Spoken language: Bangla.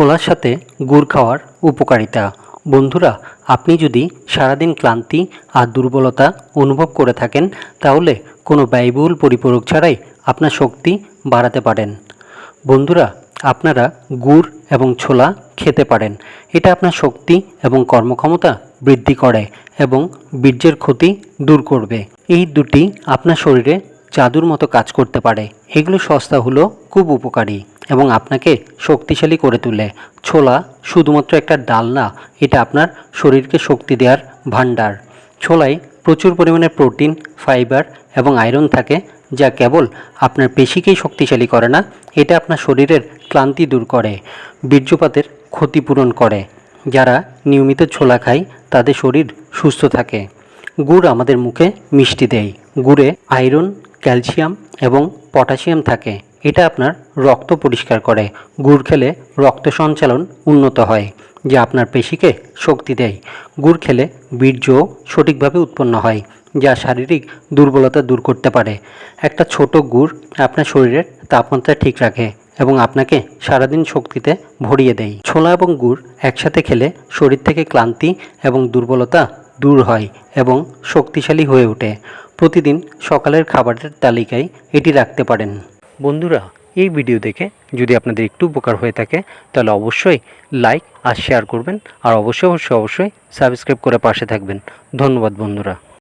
ছোলার সাথে গুড় খাওয়ার উপকারিতা। বন্ধুরা, আপনি যদি সারাদিন ক্লান্তি আর দুর্বলতা অনুভব করে থাকেন, তাহলে কোনো ব্যয়বহুল পরিপূরক ছাড়াই আপনার শক্তি বাড়াতে পারেন। বন্ধুরা, আপনারা গুড় এবং ছোলা খেতে পারেন। এটা আপনার শক্তি এবং কর্মক্ষমতা বৃদ্ধি করে এবং বীর্যের ক্ষতি দূর করবে। এই দুটি আপনার শরীরে জাদুর মতো কাজ করতে পারে। এগুলো সস্তা হলেও খুব উপকারী এবং আপনাকে শক্তিশালী করে তোলে। ছোলা শুধুমাত্র একটা ডাল না, এটা আপনার শরীরকে শক্তি দেওয়ার ভাণ্ডার। ছোলায় প্রচুর পরিমাণে প্রোটিন, ফাইবার এবং আয়রন থাকে, যা কেবল আপনার পেশিকেই শক্তিশালী করে না, এটা আপনার শরীরের ক্লান্তি দূর করে, বীর্যপাতের ক্ষতিপূরণ করে। যারা নিয়মিত ছোলা খায় তাদের শরীর সুস্থ থাকে। গুড় আমাদের মুখে মিষ্টি দেয়। গুড়ে আয়রন, ক্যালসিয়াম এবং পটাশিয়াম থাকে। এটা আপনার রক্ত পরিষ্কার করে। গুড় খেলে রক্ত সঞ্চালন উন্নত হয়, যা আপনার পেশিকে শক্তি দেয়। গুড় খেলে বীর্য সঠিকভাবে উৎপন্ন হয়, যা শারীরিক দুর্বলতা দূর করতে পারে। একটা ছোট গুড় আপনার শরীরের তাপমাত্রা ঠিক রাখে এবং আপনাকে সারাদিন শক্তিতে ভরিয়ে দেয়। ছোলা এবং গুড় একসাথে খেলে শরীর থেকে ক্লান্তি এবং দুর্বলতা দূর হয় এবং শক্তিশালী হয়ে ওঠে। প্রতিদিন সকালের খাবারের তালিকায় এটি রাখতে পারেন। বন্ধুরা, এই ভিডিও দেখে যদি আপনাদের একটু উপকার হয়ে থাকে, তাহলে অবশ্যই লাইক আর শেয়ার করবেন, আর অবশ্যই সাবস্ক্রাইব করে পাশে থাকবেন। ধন্যবাদ বন্ধুরা।